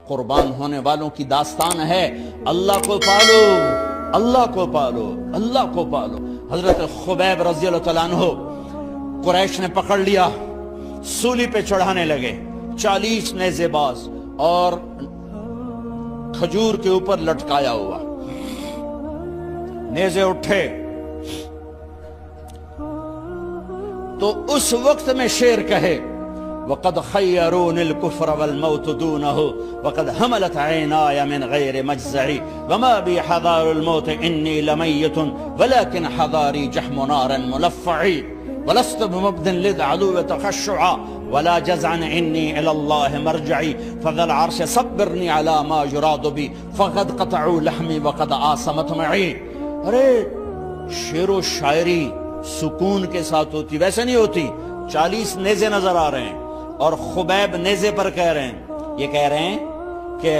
قربان ہونے والوں کی داستان ہے۔ اللہ کو پالو، اللہ کو پالو، اللہ کو پالو۔ حضرت خبیب رضی اللہ تعالیٰ عنہ قریش نے پکڑ لیا، سولی پہ چڑھانے لگے، 40 نیزے باز اور کھجور کے اوپر لٹکایا ہوا۔ نیزے اٹھے تو اس وقت میں شعر کہے وَقَدْ خَيَّرُونِ الْكُفْرَ وَالْمَوْتُ دُونَهُ وَقَدْ حَمَلَتْ عَيْنَايَ مِنْ غَيْرِ مَجْزَعِ وَمَا بِي حَذَارُ الْمَوْتِ إِنِّي لَمَيِّتٌ وَلَكِنْ حَذَارِي جَحْمُ نَارٍ مُلَفَّعِ وَلَسْتُ بِمُبْدٍ لِلْعَدُوِّ تَخَشُّعًا وَلَا جَزْعًا إِنِّي إِلَى اللَّهِ مَرْجِعِي فَذَا الْعَرْشِ صَبِّرْنِي عَلَى مَا يُرَادُ بِي فَقَدْ قَطَعُوا لَحْمِي وَقَدْ آسَمَتْ مَعِي۔ ارے شعر و شاعری سکون کے ساتھ ہوتی، ویسے نہیں ہوتی۔ 40 نیزے نظر آ رہے ہیں اور خبیب نیزے پر کہہ رہے ہیں، یہ کہہ رہے ہیں کہ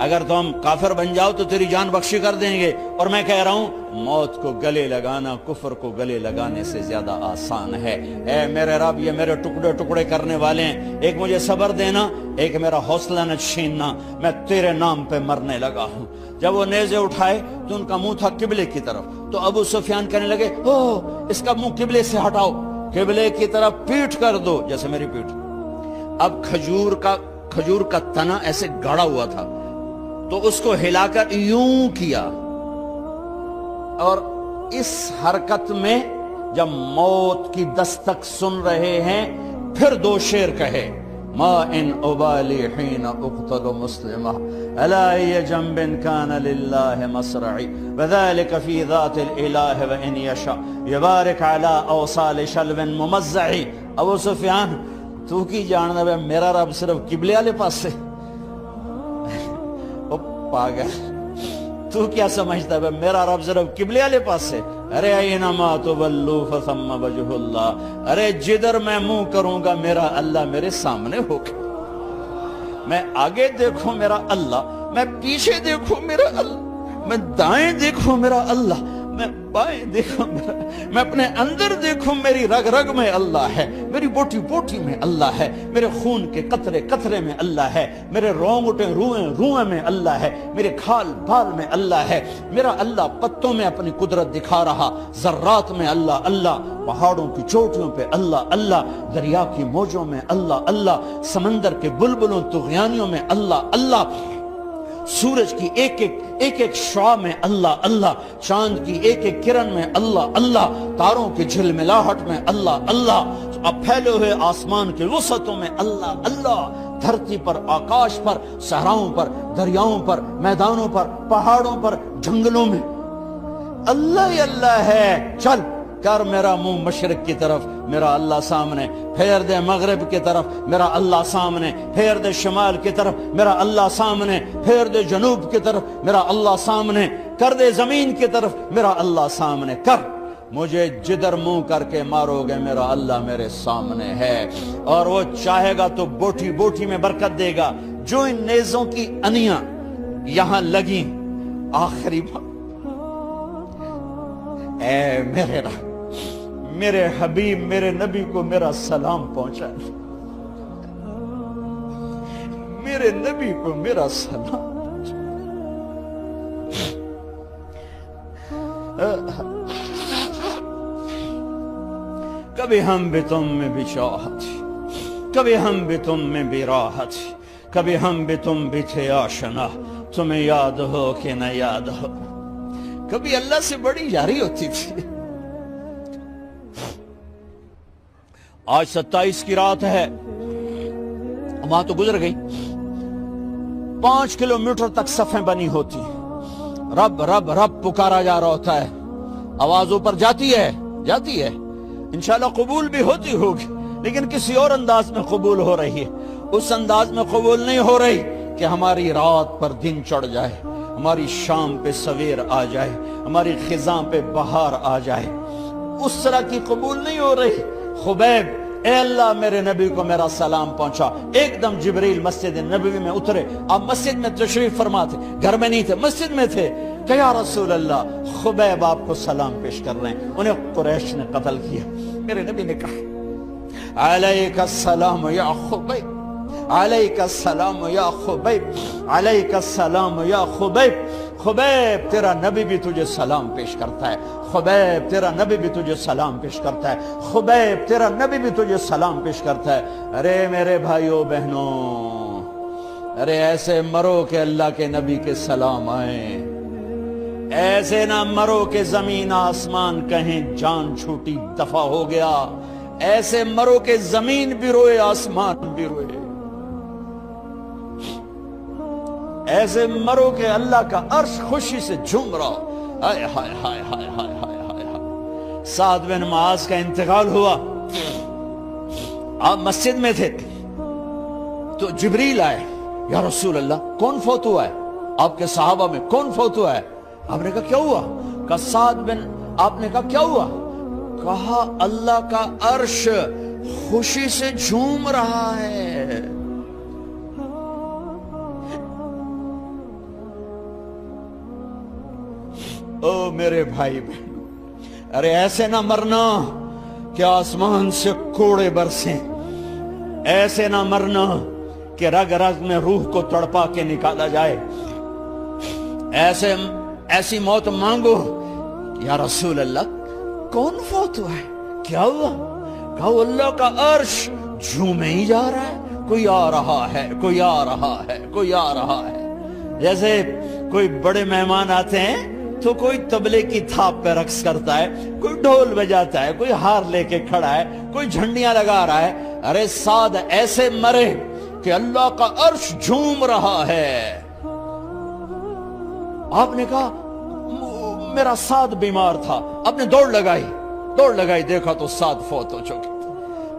اگر تم کافر بن جاؤ تو تیری جان بخشی کر دیں گے، اور میں کہہ رہا ہوں موت کو گلے لگانا کفر کو گلے لگانے سے زیادہ آسان ہے۔ اے میرے رب، یہ میرے ٹکڑے ٹکڑے کرنے والے ہیں، ایک مجھے صبر دینا، ایک میرا حوصلہ نہ چھیننا، میں تیرے نام پہ مرنے لگا ہوں۔ جب وہ نیزے اٹھائے تو ان کا منہ تھا قبلے کی طرف، تو ابو سفیان کہنے لگے اس کا منہ قبلے سے ہٹاؤ، قبلے کی طرف پیٹھ کر دو، جیسے میری پیٹھ۔ اب کھجور کا تنا ایسے گاڑا ہوا تھا تو اس کو ہلا کر یوں کیا، اور اس حرکت میں جب موت کی دستک سن رہے ہیں پھر 2 شعر کہے ما ان ابالی حین اقتل مسلمہ الا ای جنب کان للہ مصرعی وذالک فی ذات الالہ وان یشاء یبارک علی اوصال شلو ممزعی۔ ابو سفیان تو کی جاننا ہے میرا رب صرف قبلے والے پاس سے؟ او پاگل، تو کیا سمجھتا ہے میرا رب صرف قبلے والے پاس سے؟ ارے اینما تولوا فثم وجہ اللہ، ارے جدھر میں منہ کروں گا میرا اللہ میرے سامنے ہوگا۔ میں آگے دیکھوں میرا اللہ، میں پیچھے دیکھوں میرا اللہ، میں دائیں دیکھوں میرا اللہ، میں بائیں دیکھوں میرا، میں اپنے اندر دیکھوں میری رگ رگ میں اللہ ہے، میری بوٹی بوٹی میں اللہ ہے، میرے خون کے قطرے قطرے میں اللہ ہے، میرے رونگٹے روئیں روئیں میں اللہ ہے، میرے کھال بال میں اللہ ہے، میرا اللہ پتوں میں اپنی قدرت دکھا رہا، ذرات میں اللہ اللہ، پہاڑوں کی چوٹیوں پہ اللہ اللہ، دریا کی موجوں میں اللہ اللہ، سمندر کے بلبلوں طغیانیوں میں اللہ اللہ، سورج کی ایک ایک شعاع میں اللہ اللہ، چاند کی ایک ایک کرن میں اللہ اللہ، تاروں کی جھلملاہٹ میں اللہ اللہ، اب پھیلے ہوئے آسمان کے وسعتوں میں اللہ اللہ، دھرتی پر، آکاش پر، صحراؤں پر، دریاؤں پر، میدانوں پر، پہاڑوں پر، جنگلوں میں اللہ ہی اللہ ہے۔ چل کر میرا منہ مشرق کی طرف، میرا اللہ سامنے، پھیر دے مغرب کی طرف، میرا اللہ سامنے، پھیر دے شمال کی طرف، میرا اللہ سامنے، پھیر دے جنوب کی طرف، میرا اللہ سامنے، کر دے زمین کی طرف، میرا اللہ سامنے کر، مجھے جدھر منہ کر کے مارو گے میرا اللہ میرے سامنے ہے، اور وہ چاہے گا تو بوٹی بوٹی میں برکت دے گا۔ جو ان نیزوں کی انیاں یہاں لگیں، آخری بات، اے میرے رب، میرے حبیب میرے نبی کو میرا سلام پہنچا، میرے نبی کو میرا سلام پہنچا۔ کبھی ہم بھی تم میں بھی چاہت، کبھی ہم بھی تم میں بھی راحت، کبھی ہم بھی تم بھی تھے آشنا، تمہیں یاد ہو کہ نہ یاد ہو، کبھی اللہ سے بڑی یاری ہوتی تھی۔ آج 27 کی رات ہے، وہاں تو گزر گئی، 5 کلومیٹر تک صفیں بنی ہوتی، رب رب رب پکارا جا رہا ہوتا ہے، آواز اوپر جاتی ہے انشاءاللہ قبول بھی ہوتی ہوگی، لیکن کسی اور انداز میں قبول ہو رہی ہے، اس انداز میں قبول نہیں ہو رہی کہ ہماری رات پر دن چڑھ جائے، ہماری شام پہ سویر آ جائے، ہماری خزاں پہ بہار آ جائے، اس طرح کی قبول نہیں ہو رہی۔ خبیب، اے اللہ میرے نبی کو میرا سلام پہنچا۔ ایک دم جبریل مسجد نبوی میں اترے، آپ مسجد میں تشریف فرما تھے، گھر میں نہیں تھے، مسجد میں تھے، کہ یا رسول اللہ خبیب آپ کو سلام پیش کر رہے ہیں، انہیں قریش نے قتل کیا۔ میرے نبی نے کہا علیک السلام یا خبیب، علیک السلام یا خبیب، علیک السلام یا خبیب۔ خبیب تیرا نبی بھی تجھے سلام پیش کرتا ہے، خبیب تیرا نبی بھی تجھے سلام پیش کرتا ہے، خبیب تیرا نبی بھی تجھے سلام پیش کرتا ہے۔ ارے میرے بھائیوں بہنوں، ارے ایسے مرو کہ اللہ کے نبی کے سلام آئیں، ایسے نہ مرو کہ زمین آسمان کہیں جان چھوٹی دفع ہو گیا، ایسے مرو کہ زمین بھی روئے آسمان بھی روئے، ایسے مرو کہ اللہ کا عرش خوشی سے جھوم رہا ہو۔ ہائے ہائے ہائے ہائے ہائے ہائے ہائے۔ سعد بن معاذ کا انتقال ہوا، آپ مسجد میں تھے تو جبریل آئے، یا رسول اللہ کون فوت ہوا ہے؟ آپ کے صحابہ میں کون فوت ہوا ہے؟ آپ نے کہا کیا ہوا؟ کہا سعد بن، آپ نے کہا کیا ہوا؟ کہا اللہ کا عرش خوشی سے جھوم رہا ہے۔ او میرے بھائی بہن، ارے ایسے نہ مرنا کہ آسمان سے کوڑے برسیں، ایسے نہ مرنا کہ رگ رگ میں روح کو تڑپا کے نکالا جائے، ایسی موت مانگو۔ یا رسول اللہ کون فوت ہوا ہے؟ کیا ہوا؟ کہا اللہ کا عرش جھومے ہی جا رہا ہے، کوئی آ رہا ہے، کوئی آ رہا ہے، کوئی آ رہا ہے۔ جیسے کوئی بڑے مہمان آتے ہیں تو کوئی طبلے کی تھاپ پہ رقص کرتا ہے، کوئی ڈھول بجاتا ہے، کوئی ہار لے کے کھڑا ہے، کوئی جھنڈیاں لگا رہا ہے۔ ارے سعد ایسے مرے کہ اللہ کا عرش جھوم رہا ہے۔ آپ نے کہا میرا سعد بیمار تھا، آپ نے دوڑ لگائی، دیکھا تو سعد فوت ہو چکے۔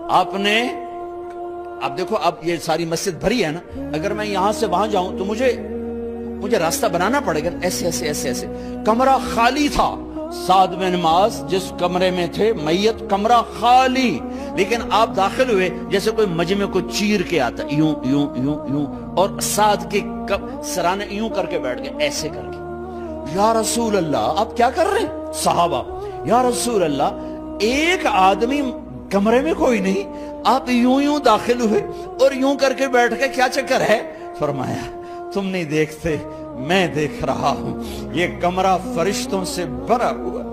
آپ دیکھو، اب یہ ساری مسجد بھری ہے نا، اگر میں یہاں سے وہاں جاؤں تو مجھے راستہ بنانا پڑے گا، ایسے ایسے ایسے ایسے۔ کمرہ خالی تھا، سعد بن معاذ جس کمرے میں تھے میت، کمرہ خالی، لیکن آپ داخل ہوئے جیسے کوئی مجمع کو چیر کے آتا، یوں یوں یوں یوں، اور سعد کے سرانے یوں کر کے بیٹھ گئے، ایسے کر کے۔ یا رسول اللہ آپ کیا کر رہے ہیں؟ صحابہ، یا رسول اللہ ایک آدمی کمرے میں کوئی نہیں، آپ یوں یوں داخل ہوئے اور یوں کر کے بیٹھ کے، کیا چکر ہے؟ فرمایا تم نہیں دیکھتے، میں دیکھ رہا ہوں، یہ کمرہ فرشتوں سے بھرا ہوا۔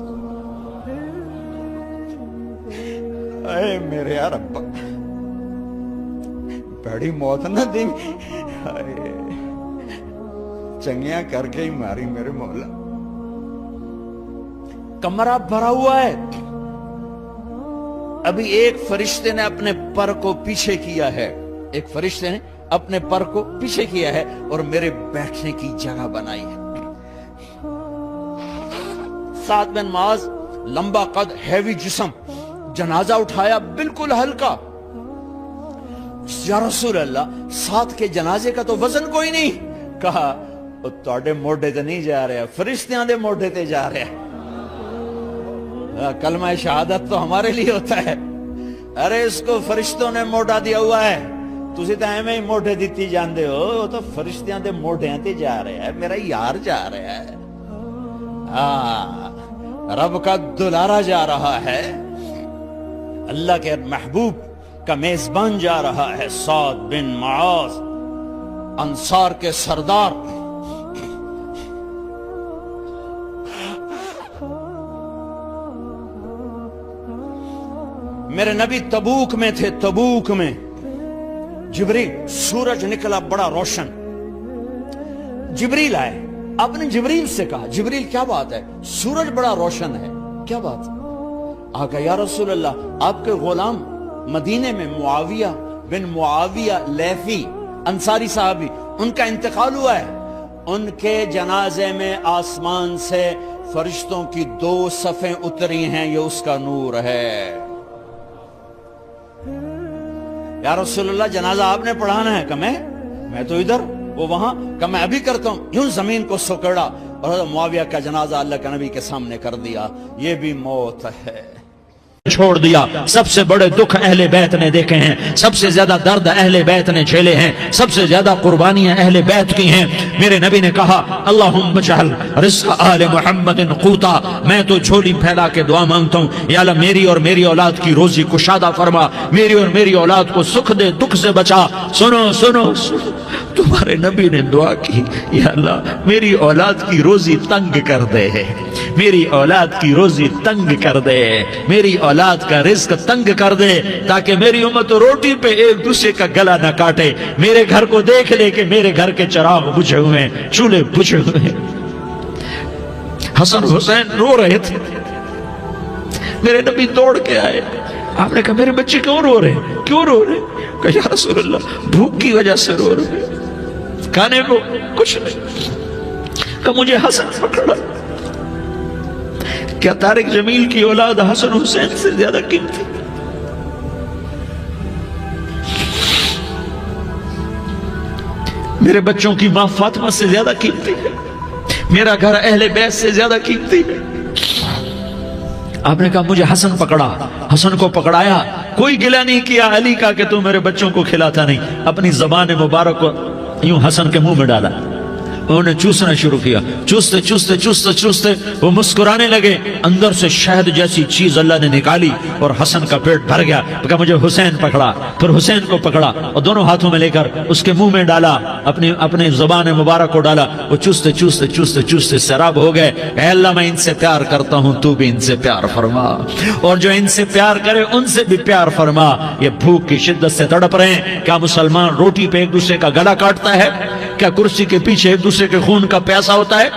اے میرے رب، بڑی موت نہ دی، چنگیاں کر کے ہی ماری میرے مولا۔ کمرہ بھرا ہوا ہے، ابھی ایک فرشتے نے اپنے پر کو پیچھے کیا ہے، ایک فرشتے نے اپنے پر کو پیچھے کیا ہے اور میرے بیٹھنے کی جگہ بنائی ہے۔ سعد بن معاذ لمبا قد، ہیوی جسم، جنازہ اٹھایا بالکل ہلکا۔ یا رسول اللہ سعد کے جنازے کا تو وزن کوئی نہیں۔ کہا تواڈے موڈے تے نہیں جا رہا، فرشتیاں دے موڈے تے جا رہا۔ کلمہ شہادت تو ہمارے لیے ہوتا ہے، ارے اس کو فرشتوں نے موڈا دیا ہوا ہے، تسی تو ایویں ہی موڈے دیتی جاندے ہو، تو فرشتیاں دے موڈیاں تے جا رہا ہے، میرا یار جا رہا ہے، رب کا دلارا جا رہا ہے، اللہ کے محبوب کا میزبان جا رہا ہے، سعد بن معاذ انصار کے سردار۔ میرے نبی تبوک میں تھے، تبوک میں جبریل، سورج نکلا بڑا روشن، جبریل آئے، آپ نے جبریل سے کہا جبریل کیا بات ہے، سورج بڑا روشن ہے، کیا بات ہے؟ آگا یا رسول اللہ آپ کے غلام مدینے میں معاویہ بن معاویہ لیثی انصاری صحابی، ان کا انتقال ہوا ہے، ان کے جنازے میں آسمان سے فرشتوں کی 2 صفیں اتری ہیں، یہ اس کا نور ہے۔ یا رسول اللہ جنازہ آپ نے پڑھانا ہے؟ کہ میں تو ادھر، وہ وہاں، کہ میں ابھی کرتا ہوں۔ یوں زمین کو سکڑا اور معاویہ کا جنازہ اللہ کے نبی کے سامنے کر دیا۔ یہ بھی موت ہے۔ چھوڑ دیا. سب سے بڑے دکھ اہل بیت نے دیکھے ہیں, سب سے زیادہ درد اہل بیت نے جھیلے ہیں, سب سے زیادہ قربانیاں اہل بیت کی ہیں. میرے نبی نے کہا اللہم اجعل رزق آل محمد قوتا, میں تو جھولی پھیلا کے دعا مانگتا ہوں, یا اللہ میری اور میری اولاد کی روزی کشادہ فرما, میری اور میری اولاد کو سکھ دے, دکھ سے بچا. سنو سنو سنو, تمہارے نبی نے دعا کی, یا اللہ میری اولاد کی روزی تنگ کر دے, میری اولاد کی روزی تنگ کر دے, میری اولاد کا رزق تنگ کر دے, تاکہ میری امت روٹی پہ ایک دوسرے کا گلا نہ کاٹے. میرے گھر کو دیکھ لے کہ میرے گھر کے چراغ بجھے ہوئے ہیں, چولہے بجھے ہوئے ہیں. حسن حسین رو رہے تھے, میرے نبی دوڑ کے آئے. آپ نے کہا میرے بچے کیوں رو رہے ہیں, کیوں رو رہے ہیں؟ کہا یا رسول اللہ بھوک کی وجہ سے رو رہے ہیں, کھانے کو کچھ نہیں. کہا مجھے حسن پکڑا. کیا طارق جمیل کی اولاد حسن حسین سے زیادہ قیمتی؟ میرے بچوں کی ماں فاطمہ سے زیادہ قیمتی ہے, میرا گھر اہل بیت سے زیادہ قیمتی ہے. آپ نے کہا مجھے حسن پکڑا. حسن کو پکڑایا, کوئی گلہ نہیں کیا علی کا کہ تو میرے بچوں کو کھلاتا نہیں, اپنی زبان مبارک کو یوں حسن کے منہ میں ڈالا. انہوں نے چوسنا شروع کیا, چوستے چوستے چوستے چوستے وہ مسکرانے لگے. اندر سے شہد جیسی چیز اللہ نے نکالی اور حسن کا پیٹ بھر گیا. کہا مجھے حسین پکڑا. پھر حسین کو پکڑا اور دونوں ہاتھوں میں لے کر اس کے منہ میں ڈالا, اپنی زبان مبارک کو ڈالا. وہ چوستے چوستے چوستے چوستے سیراب ہو گئے. اے اللہ میں ان سے پیار کرتا ہوں, تو بھی ان سے پیار فرما, اور جو ان سے پیار کرے ان سے بھی پیار فرما. یہ بھوک کی شدت سے تڑپ رہے ہیں. کیا مسلمان روٹی پہ ایک دوسرے کا گلا کاٹتا ہے؟ کیا کرسی کے پیچھے ایک دوسرے کے خون کا پیاسا ہوتا ہے؟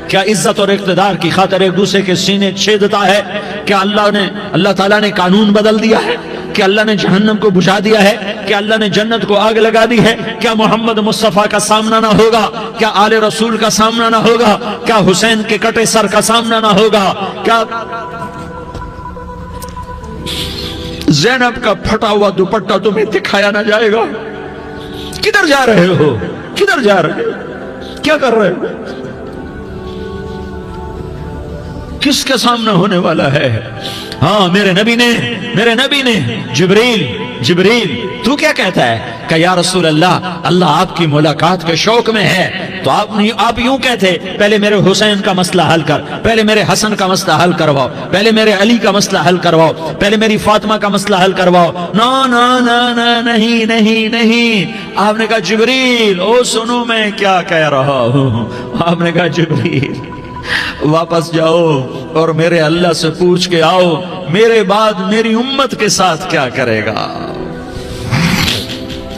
کیا عزت اور اقتدار کی خاطر ایک دوسرے کے سینے چھیدتا ہے؟ کیا اللہ تعالیٰ نے قانون بدل دیا ہے؟ کیا اللہ نے جہنم کو بجھا دیا ہے؟ کیا اللہ نے جنت کو آگ لگا دی ہے؟ کیا محمد مصطفیٰ کا سامنا نہ ہوگا؟ کیا آل رسول کا سامنا نہ ہوگا؟ کیا حسین کے کٹے سر کا سامنا نہ ہوگا؟ کیا زینب کا پھٹا ہوا دوپٹہ تمہیں دکھایا نہ جائے گا؟ کدھر جا رہے ہو؟ کدھر جا رہے ہو؟ کیا کر رہے ہو؟ کس کے سامنے ہونے والا ہے؟ ہاں میرے نبی نے جبریل تو کیا کہتا ہے؟ کہ یا رسول اللہ آپ کی ملاقات کے شوق میں ہے. تو آپ یوں کہتے پہلے میرے حسین کا مسئلہ حل کر, پہلے میرے حسن کا مسئلہ حل کرواؤ, پہلے میرے علی کا مسئلہ حل کرواؤ, پہلے میری فاطمہ کا مسئلہ حل کرواؤ. نہیں. آپ نے کہا جبریل او سنو میں کیا کہہ رہا ہوں. آپ نے کہا جبریل واپس جاؤ اور میرے اللہ سے پوچھ کے آؤ میرے بعد میری امت کے ساتھ کیا کرے گا,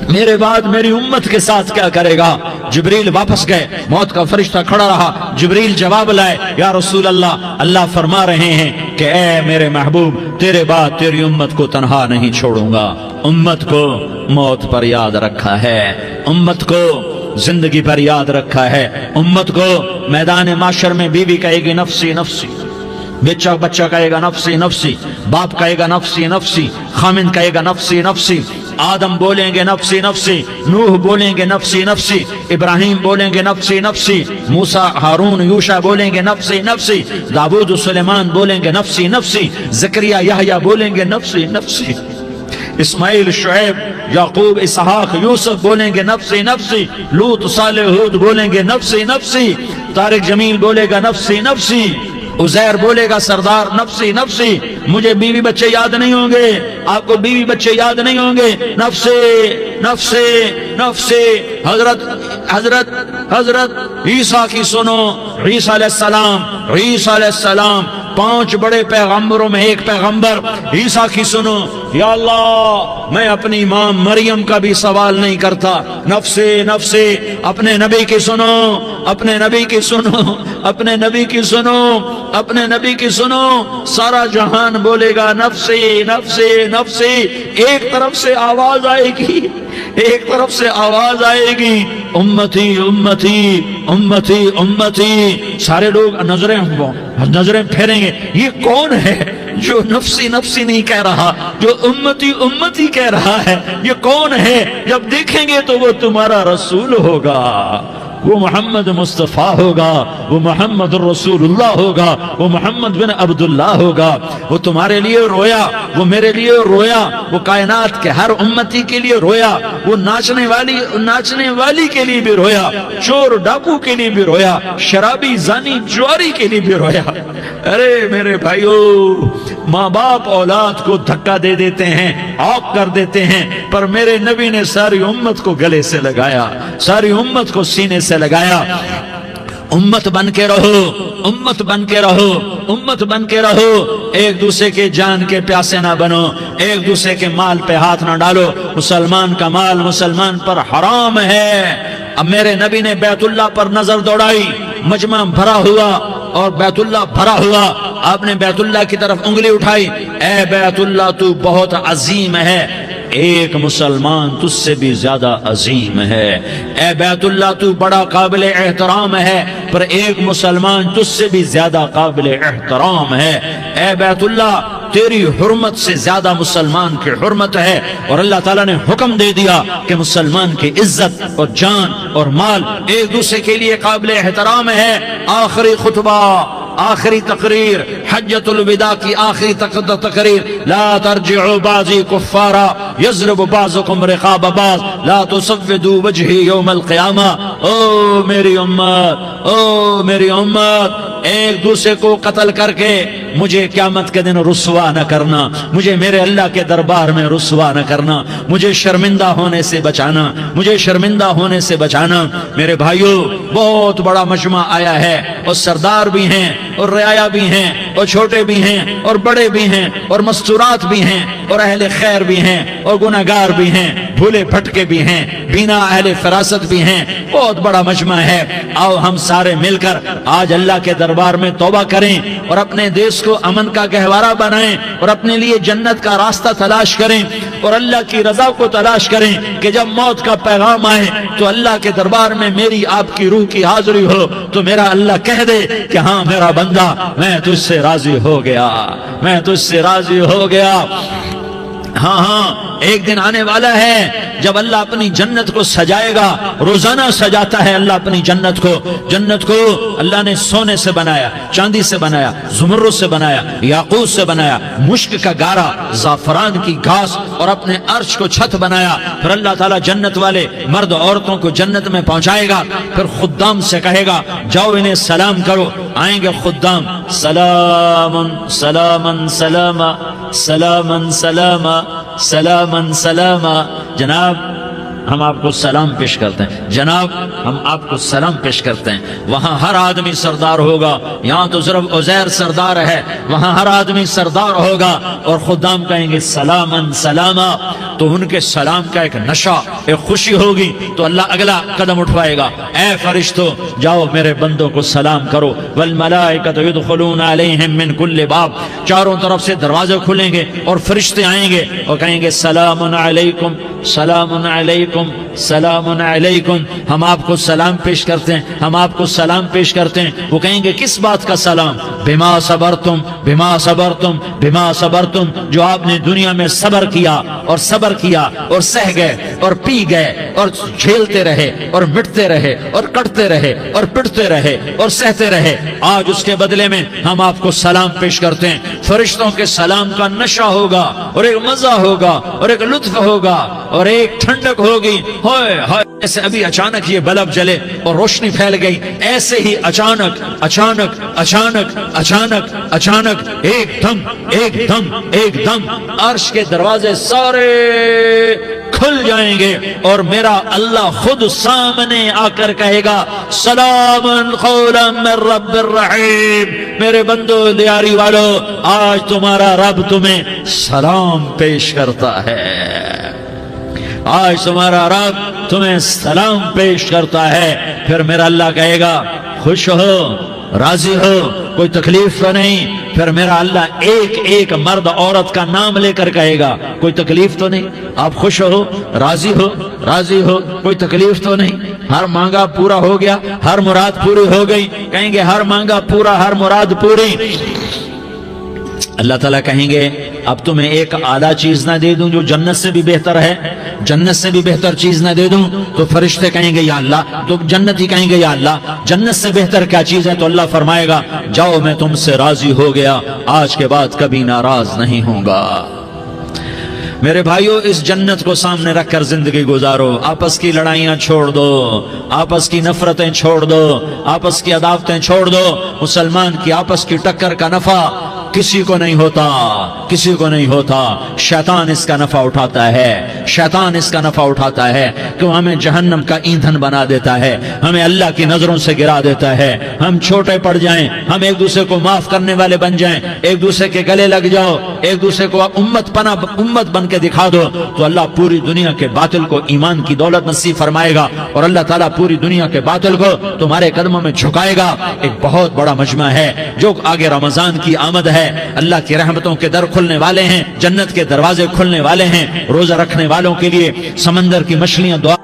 میرے بعد میری امت کے ساتھ کیا کرے گا. جبریل واپس گئے, موت کا فرشتہ کھڑا رہا. جبریل جواب لائے, یا رسول اللہ فرما رہے ہیں کہ اے میرے محبوب تیرے بعد تیری امت کو تنہا نہیں چھوڑوں گا. امت کو موت پر یاد رکھا ہے, امت کو زندگی پر یاد رکھا ہے, امت کو میدان معاشر میں بیوی کہے گی نفسی نفسی, بچہ کہے گا نفسی نفسی, باپ کہے گا نفسی نفسی, خامن کہے گا نفسی نفسی, آدم بولیں گے نفسی نفسی, نوح بولیں گے نفسی نفسی, ابراہیم بولیں گے نفسی نفسی, موسیٰ ہارون یوشع بولیں گے نفسی نفسی, داؤد سلیمان بولیں گے نفسی نفسی, زکریا یحییٰ بولیں گے نفسی نفسی, اسماعیل شعیب یعقوب اسحاق یوسف بولیں گے نفسی نفسی, لوط صالح ہود بولیں گے نفسی نفسی, طارق جمیل بولے گا نفسی نفسی, عزیر بولے گا سردار نفسی نفسی. مجھے بیوی بچے یاد نہیں ہوں گے, آپ کو بیوی بچے یاد نہیں ہوں گے, نفسی نفسی نفسی. حضرت عیسیٰ کی سنو, عیسیٰ علیہ السلام 5 بڑے پیغمبروں میں ایک پیغمبر عیسیٰ کی سنو. یا اللہ میں اپنی ماں مریم کا بھی سوال نہیں کرتا, نفسی نفسی. اپنے نبی کی سنو, اپنے نبی کی سنو, اپنے نبی کی سنو, اپنے نبی کی سنو. سارا جہان بولے گا نفسی نفسی نفسی. ایک طرف سے آواز آئے گی, ایک طرف سے آواز آئے گی امتی امتی امتی امتی. سارے لوگ نظریں پھیریں گے, یہ کون ہے جو نفسی نفسی نہیں کہہ رہا, جو امتی امتی کہہ رہا ہے؟ یہ کون ہے؟ جب دیکھیں گے تو وہ تمہارا رسول ہوگا. وہ محمد مصطفیٰ ہوگا، وہ محمد رسول اللہ ہوگا، وہ محمد بن عبداللہ ہوگا۔ وہ تمہارے لیے رویا، وہ میرے لیے رویا، وہ کائنات کے ہر امتی کے لیے رویا، وہ ناچنے والی کے لیے بھی رویا، چور ڈاکو کے لیے بھی رویا، شرابی زانی جواری کے لیے بھی رویا۔ ارے میرے بھائیو، ماں باپ اولاد کو دھکا دے دیتے ہیں، عاق کر دیتے ہیں، پر میرے نبی نے ساری امت کو گلے سے لگایا، ساری امت کو سینے سے لگایا۔ امت بن کے رہو، امت بن کے رہو، امت بن کے رہو، ایک دوسرے کے جان کے پیاسے نہ بنو، ایک دوسرے کے مال پہ ہاتھ نہ ڈالو۔ مسلمان کا مال مسلمان پر حرام ہے۔ اب میرے نبی نے بیت اللہ پر نظر دوڑائی، مجمع بھرا ہوا اور بیت اللہ بھرا ہوا، آپ نے بیت اللہ کی طرف انگلی اٹھائی، اے بیت اللہ تو بہت عظیم ہے، ایک مسلمان تجھ سے بھی زیادہ عظیم ہے۔ اے بیت اللہ تو بڑا قابل احترام ہے، پر ایک مسلمان تجھ سے بھی زیادہ قابل احترام ہے۔ اے بیت اللہ تیری حرمت سے زیادہ مسلمان کی حرمت ہے، اور اللہ تعالیٰ نے حکم دے دیا کہ مسلمان کی عزت اور جان اور مال ایک دوسرے کے لیے قابل احترام ہے۔ آخری خطبہ، آخری تقریر، حجۃ الوداع کی آخری تقریر، لا ترجعوا بعضی کفارا یضرب بعضکم رقاب بعض لا تسودوا وجہی یوم القیامہ۔ او میری امت، او میری امت، ایک دوسرے کو قتل کر کے مجھے قیامت کے دن رسوا نہ کرنا، مجھے میرے اللہ کے دربار میں رسوا نہ کرنا، مجھے شرمندہ ہونے سے بچانا، مجھے شرمندہ ہونے سے بچانا۔ میرے بھائیو، بہت بڑا مجمع آیا ہے، اور سردار بھی ہیں اور رعایا بھی ہیں اور چھوٹے بھی ہیں اور بڑے بھی ہیں اور مستورات بھی ہیں اور اہل خیر بھی ہیں اور گناہگار بھی ہیں، بھولے بھٹکے بھی ہیں، بینا اہل فراست بھی ہیں، بہت بڑا مجمع ہے۔ آؤ ہم سارے مل کر آج اللہ کے دربار میں توبہ کریں اور اپنے دیش کو امن کا گہوارہ بنائیں اور اپنے لیے جنت کا راستہ تلاش کریں اور اللہ کی رضا کو تلاش کریں کہ جب موت کا پیغام آئے تو اللہ کے دربار میں میری آپ کی روح کی حاضری ہو تو میرا اللہ کہہ دے کہ ہاں میرا بندہ، میں تجھ سے راضی ہو گیا، میں تجھ سے راضی ہو گیا۔ ہاں ہاں، ایک دن آنے والا ہے جب اللہ اپنی جنت کو سجائے گا، روزانہ سجاتا ہے اللہ اپنی جنت کو۔ جنت کو اللہ نے سونے سے بنایا، چاندی سے بنایا، زمرد سے بنایا، یاقوت سے بنایا، مشک کا گارا، زعفران کی گھاس اور اپنے عرش کو چھت بنایا۔ پھر اللہ تعالیٰ جنت والے مرد عورتوں کو جنت میں پہنچائے گا، پھر خدام سے کہے گا جاؤ انہیں سلام کرو۔ آئیں گے خدام، سلام سلام سلاما سلام سلاما سلام سلاما۔ جناب ہم آپ کو سلام پیش کرتے ہیں، جناب ہم آپ کو سلام پیش کرتے ہیں۔ وہاں ہر آدمی سردار ہوگا، یہاں تو صرف عزیر سردار ہے، وہاں ہر آدمی سردار ہوگا، اور خدام کہیں گے سلامن سلاما، تو ان کے سلام کا ایک نشہ، ایک خوشی ہوگی، تو اللہ اگلا قدم اٹھوائے گا، اے فرشتو جاؤ میرے بندوں کو سلام کرو۔ والملائکۃ یدخلون علیہم من کل باب، چاروں طرف سے دروازے کھلیں گے اور فرشتے آئیں گے اور کہیں گے سلام علیکم سلام علیکم سلام علیکم، ہم آپ کو سلام پیش کرتے ہیں، ہم آپ کو سلام پیش کرتے ہیں۔ وہ کہیں گے کس بات کا سلام؟ بما صبرتم بما صبرتم بما صبرتم، جو آپ نے دنیا میں صبر کیا اور صبر کیا اور سہ گئے اور پی گئے اور جھیلتے رہے اور مٹتے رہے اور کٹتے رہے اور پٹتے رہے اور سہتے رہے، آج اس کے بدلے میں ہم آپ کو سلام پیش کرتے ہیں۔ فرشتوں کے سلام کا نشہ ہوگا اور ایک مزہ ہوگا اور ایک لطف ہوگا اور ایک ٹھنڈک ہوگی۔ ہوئے ہوئے، ایسے ابھی اچانک یہ بلب جلے اور روشنی پھیل گئی، ایسے ہی اچانک اچانک اچانک اچانک اچانک ایک دم ایک دم ایک دم عرش کے دروازے سارے کھل جائیں گے اور میرا اللہ خود سامنے آ کر کہے گا سلام قولا من رب الرحیم۔ میرے بندو دیاری والو، آج تمہارا رب تمہیں سلام پیش کرتا ہے، آج تمہارا رب تمہیں سلام پیش کرتا ہے۔ پھر میرا اللہ کہے گا خوش ہو، راضی ہو، کوئی تکلیف تو نہیں؟ پھر میرا اللہ ایک ایک مرد عورت کا نام لے کر کہے گا کوئی تکلیف تو نہیں؟ آپ خوش ہو، راضی ہو، راضی ہو، کوئی تکلیف تو نہیں؟ ہر مانگا پورا ہو گیا، ہر مراد پوری ہو گئی؟ کہیں گے ہر مانگا پورا، ہر مراد پوری۔ اللہ تعالیٰ کہیں گے اب تمہیں ایک اعلیٰ چیز نہ دے دوں جو جنت سے بھی بہتر ہے؟ جنت سے بھی بہتر چیز نہ دے دوں؟ تو فرشتے کہیں گے یا اللہ، تو جنتی کہیں گے یا اللہ جنت سے بہتر کیا چیز ہے؟ تو اللہ فرمائے گا جاؤ میں تم سے راضی ہو گیا، آج کے بعد کبھی ناراض نہیں ہوں گا۔ میرے بھائیو، اس جنت کو سامنے رکھ کر زندگی گزارو، آپس کی لڑائیاں چھوڑ دو، آپس کی نفرتیں چھوڑ دو، آپس کی عداوتیں چھوڑ دو۔ مسلمان کی آپس کی ٹکر کا نفع کسی کو نہیں ہوتا، کسی کو نہیں ہوتا۔ شیطان اس کا نفع اٹھاتا ہے، شیطان اس کا نفع اٹھاتا ہے کہ وہ ہمیں جہنم کا ایندھن بنا دیتا ہے، ہمیں اللہ کی نظروں سے گرا دیتا ہے، ہم چھوٹے پڑ جائیں، ہم ایک دوسرے کو معاف کرنے والے بن جائیں، ایک دوسرے کے گلے لگ جاؤ، ایک دوسرے کو امت بن کے دکھا دو، تو اللہ پوری دنیا کے باطل کو ایمان کی دولت نصیب فرمائے گا، اور اللہ تعالیٰ پوری دنیا کے باطل کو تمہارے قدموں میں جھکائے گا۔ ایک بہت بڑا مجمع ہے جو آگے رمضان کی آمد ہے، اللہ کی رحمتوں کے در کھلنے والے ہیں، جنت کے دروازے کھلنے والے ہیں، روزہ رکھنے والوں کے لیے سمندر کی مچھلیاں دعا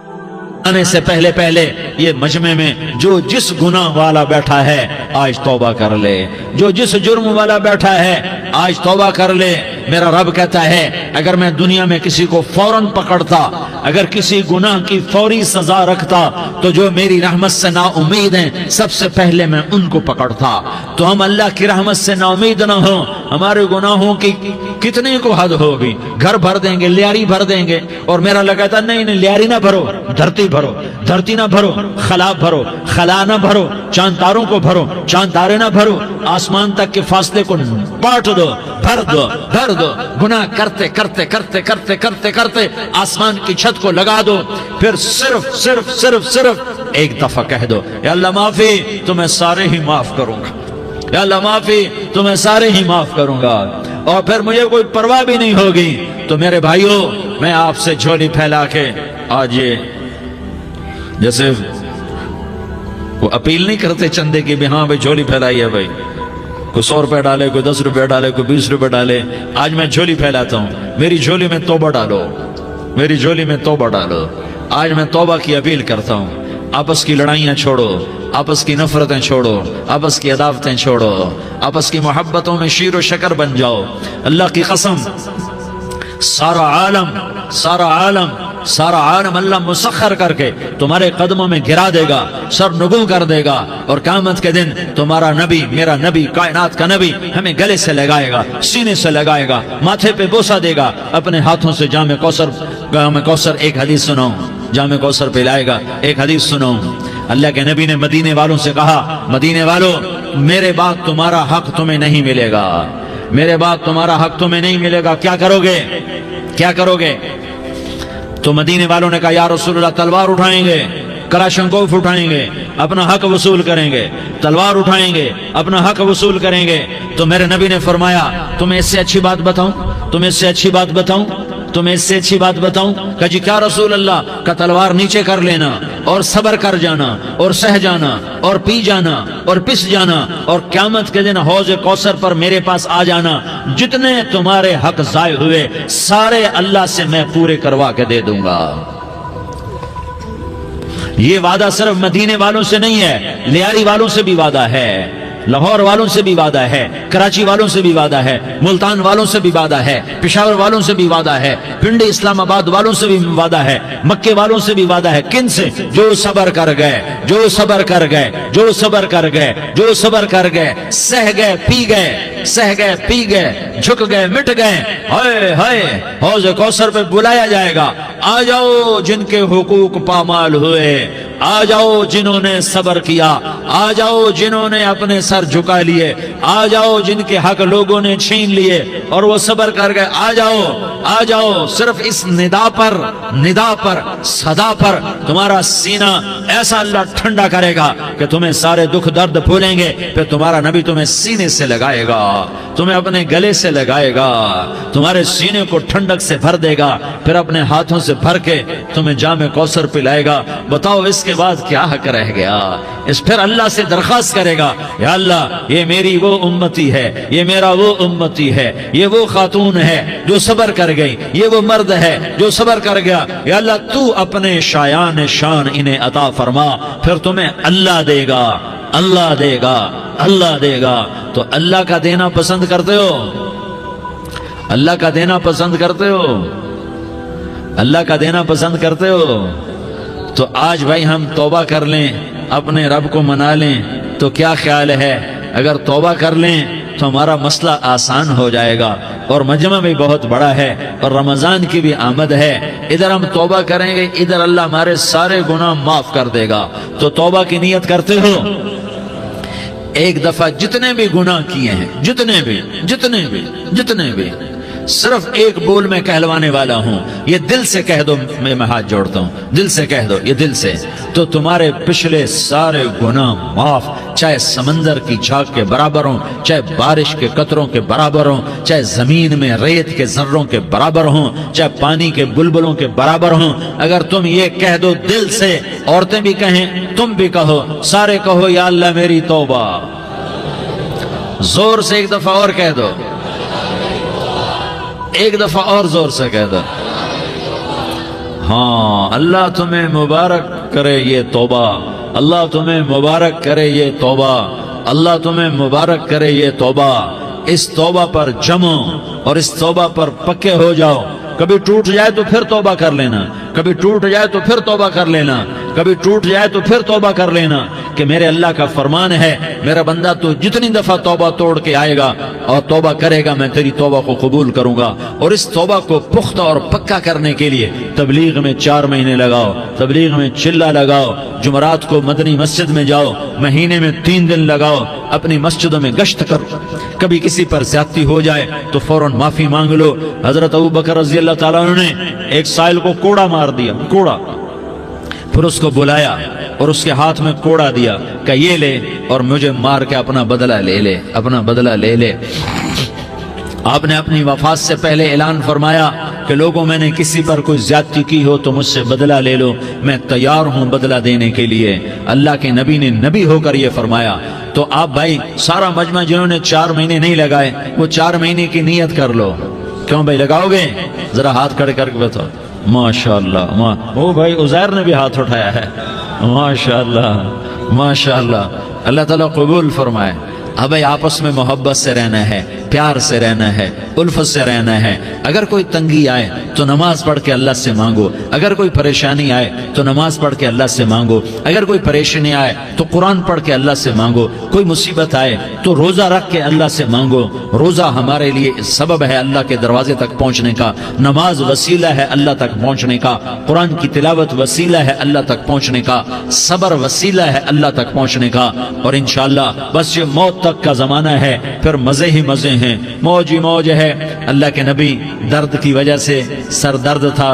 آنے سے پہلے یہ مجمع میں جو جس گناہ والا بیٹھا ہے آج توبہ کر لے، جو جس جرم والا بیٹھا ہے آج توبہ کر لے۔ میرا رب کہتا ہے اگر میں دنیا میں کسی کو فوراً پکڑتا، اگر کسی گناہ کی فوری سزا رکھتا، تو جو میری رحمت سے نا امید ہیں سب سے پہلے میں ان کو پکڑتا۔ تو ہم اللہ کی رحمت سے نا امید نہ ہوں، ہمارے گناہوں کی کتنے کو حد ہوگی، گھر بھر دیں گے، لیاری بھر دیں گے، اور میرا اللہ کہتا نہیں لیاری نہ بھرو، دھرتی بھرو، دھرتی نہ بھرو، خلا بھرو، خلا نہ بھرو، چاند تاروں کو بھرو، چاند تارے نہ بھرو، آسمان تک کے فاصلے کو بانٹ دو، بھر دو، بھر دو، گناہ کرتے کرتے کرتے کرتے کرتے کرتے آسمان کی چھت کو لگا دو، پھر صرف صرف صرف صرف ایک دفعہ کہہ دو یا اللہ معافی، تو میں سارے ہی معاف کروں گا، یا اللہ معافی، تو میں سارے ہی معاف کروں گا، اور پھر مجھے کوئی پرواہ بھی نہیں ہوگی۔ تو میرے بھائیوں، میں آپ سے جھولی پھیلا کے آج یہ جیسے وہ اپیل نہیں کرتے چندے کی بھی ہاں بھائی جھولی پھیلائی ہے، بھائی کوئی 100 روپے ڈالے، کوئی 10 روپے ڈالے، کوئی 20 روپے ڈالے، آج میں جھولی پھیلاتا ہوں، میری جھولی میں توبہ ڈالو، میری جھولی میں توبہ ڈالو۔ آج میں توبہ کی اپیل کرتا ہوں، آپس کی لڑائیاں چھوڑو، آپس کی نفرتیں چھوڑو، آپس کی عداوتیں چھوڑو، آپس کی محبتوں میں شیر و شکر بن جاؤ۔ اللہ کی قسم، سارا عالم اللہ مسخر کر کے تمہارے قدموں میں گرا دے گا، سر نگوں کر دے گا، اور قیامت کے دن تمہارا نبی، میرا نبی، کائنات کا نبی ہمیں گلے سے لگائے گا، سینے سے لگائے گا، ماتھے پہ بوسہ دے گا، اپنے ہاتھوں سے جام کوثر ایک حدیث سناؤں، جام کوثر پلائے گا، ایک حدیث سناؤں۔ اللہ کے نبی نے مدینے والوں سے کہا، مدینے والوں میرے بعد تمہارا حق تمہیں نہیں ملے گا، میرے بعد تمہارا حق تمہیں نہیں ملے گا، کیا کرو گے، کیا کرو گے؟ تو مدینے والوں نے کہا یا رسول اللہ تلوار اٹھائیں گے، کراشنکوف اٹھائیں گے، اپنا حق وصول کریں گے، تلوار اٹھائیں گے، اپنا حق وصول کریں گے۔ تو میرے نبی نے فرمایا تمہیں اس سے اچھی بات بتاؤں، تمہیں اس سے اچھی بات بتاؤں، تمہیں اس سے اچھی بات بتاؤں؟ کہا جی کیا رسول اللہ؟ کا تلوار نیچے کر لینا، اور صبر کر جانا، اور سہ جانا، اور پی جانا، اور پس جانا، اور قیامت کے دن حوض کوثر پر میرے پاس آ جانا، جتنے تمہارے حق ضائع ہوئے سارے اللہ سے میں پورے کروا کے دے دوں گا۔ یہ وعدہ صرف مدینے والوں سے نہیں ہے، لیاری والوں سے بھی وعدہ ہے، لاہور والوں سے بھی وعدہ ہے، کراچی والوں سے بھی وعدہ ہے، ملتان والوں سے بھی وعدہ ہے، پشاور والوں سے بھی وعدہ ہے، پنڈی اسلام آباد والوں سے بھی وعدہ ہے، مکے والوں سے بھی وعدہ ہے۔ کن سے؟ جو صبر کر گئے، جو صبر کر گئے، جو صبر کر گئے، جو صبر کر گئے، سہ گئے، پی گئے، سہ گئے، پی گئے، جھک گئے، مٹ گئے، ہائے ہائے حوض کوثر پہ بلایا جائے گا، آ جاؤ جن کے حقوق پامال ہوئے، آ جاؤ جنہوں نے صبر کیا، آ جاؤ جنہوں نے اپنے سر جھکا لیے، آ جاؤ جن کے حق لوگوں نے چھین لیے اور وہ صبر کر گئے، آ جاؤ، آ جاؤ۔ صرف اس ندا پر صدا پر تمہارا سینہ ایسا اللہ ٹھنڈا کرے گا کہ تمہیں سارے دکھ درد بھولیں گے، پھر تمہارا نبی تمہیں سینے سے لگائے گا، تمہیں اپنے گلے سے لگائے گا، تمہارے سینے کو ٹھنڈک سے بھر دے گا، پھر اپنے ہاتھوں سے بھر کے تمہیں جام کوثر پلائے گا۔ بتاؤ اس کے بعد کیا حق رہ گیا؟ اس پھر اللہ سے درخواست کرے گا، یا اللہ یہ میری وہ امتی ہے، یہ میرا وہ امتی ہے، یہ وہ خاتون ہے جو صبر کر گئی، یہ وہ مرد ہے جو صبر کر گیا، یا اللہ تو اپنے شایان شان انہیں عطا فرما، پھر تمہیں اللہ دے گا، اللہ دے گا، اللہ دے گا۔ تو اللہ کا دینا پسند کرتے ہو؟ اللہ کا دینا پسند کرتے ہو؟ اللہ کا دینا پسند کرتے ہو؟ تو آج بھائی ہم توبہ کر لیں، اپنے رب کو منا لیں، تو کیا خیال ہے اگر توبہ کر لیں تو ہمارا مسئلہ آسان ہو جائے گا، اور مجمع بھی بہت بڑا ہے اور رمضان کی بھی آمد ہے، ادھر ہم توبہ کریں گے، ادھر اللہ ہمارے سارے گناہ معاف کر دے گا۔ تو توبہ کی نیت کرتے ہو؟ ایک دفعہ جتنے بھی گناہ کیے ہیں، جتنے بھی صرف ایک بول میں کہلوانے والا ہوں، یہ دل سے کہہ دو، میں ہاتھ جوڑتا ہوں، دل سے کہہ دو، یہ دل سے، تو تمہارے پچھلے سارے گناہ معاف، چاہے سمندر کی جھاگ کے برابر ہوں، چاہے بارش کے قطروں کے برابر ہوں، چاہے زمین میں ریت کے ذروں کے برابر ہوں، چاہے پانی کے بلبلوں کے برابر ہوں۔ اگر تم یہ کہہ دو دل سے، عورتیں بھی کہیں، تم بھی کہو، سارے کہو یا اللہ میری توبہ، زور سے ایک دفعہ اور کہہ دو، ایک دفعہ اور زور سے کہہ دو۔ ہاں، اللہ تمہیں مبارک کرے یہ توبہ، اللہ تمہیں مبارک کرے یہ توبہ، اللہ تمہیں مبارک کرے یہ توبہ۔ اس توبہ پر جمو اور اس توبہ پر پکے ہو جاؤ۔ کبھی ٹوٹ جائے تو پھر توبہ کر لینا، کبھی ٹوٹ جائے تو پھر توبہ کر لینا، کبھی ٹوٹ جائے تو پھر توبہ کر لینا، کہ میرے اللہ کا فرمان ہے، میرا بندہ تو جتنی دفعہ توبہ توڑ کے آئے گا اور توبہ کرے گا، میں تیری توبہ کو قبول کروں گا۔ اور اس توبہ کو پختہ اور پکا کرنے کے لیے تبلیغ میں 4 مہینے لگاؤ، تبلیغ میں چلہ لگاؤ، جمعرات کو مدنی مسجد میں جاؤ، مہینے میں 3 دن لگاؤ، اپنی مسجدوں میں گشت کرو، کبھی کسی پر زیادتی ہو جائے تو فوراً معافی مانگ لو۔ حضرت ابوبکر رضی اللہ تعالیٰ عنہ نے ایک سائل کو کوڑا مار دیا، کوڑا، پھر اس کو بلایا اور اس کے ہاتھ میں کوڑا دیا کہ یہ لے اور مجھے مار کے اپنا بدلہ لے لے، اپنا بدلہ لے لے۔ آپ نے اپنی وفات سے پہلے اعلان فرمایا کہ لوگوں میں نے کسی پر کوئی زیادتی کی ہو تو مجھ سے بدلہ لے لو، میں تیار ہوں بدلہ دینے کے لیے۔ اللہ کے نبی نے نبی ہو کر یہ فرمایا۔ تو آپ بھائی سارا مجمع جنہوں نے 4 مہینے نہیں لگائے، وہ 4 مہینے کی نیت کر لو۔ کیوں بھائی لگاؤ گے؟ ذرا ہاتھ کھڑے کر کے بتاؤ۔ ماشاءاللہ، وہ بھائی عزیر نے بھی ہاتھ اٹھایا ہے، ماشاءاللہ ماشاءاللہ، اللہ تعالیٰ قبول فرمائے۔ اب آپس میں محبت سے رہنا ہے، پیار سے رہنا ہے، الفت سے رہنا ہے۔ اگر کوئی تنگی آئے تو نماز پڑھ کے اللہ سے مانگو، اگر کوئی پریشانی آئے تو نماز پڑھ کے اللہ سے مانگو، اگر کوئی پریشانی آئے تو قرآن پڑھ کے اللہ سے مانگو، کوئی مصیبت آئے تو روزہ رکھ کے اللہ سے مانگو۔ روزہ ہمارے لیے سبب ہے اللہ کے دروازے تک پہنچنے کا، نماز وسیلہ ہے اللہ تک پہنچنے کا، قرآن کی تلاوت وسیلہ ہے اللہ تک پہنچنے کا، صبر وسیلہ ہے اللہ تک پہنچنے کا۔ اور انشاءاللہ بس یہ موت تک کا زمانہ ہے، پھر مزے ہی مزے ہیں، موج ہی موج ہے۔ اللہ کے نبی درد کی وجہ سے سر درد تھا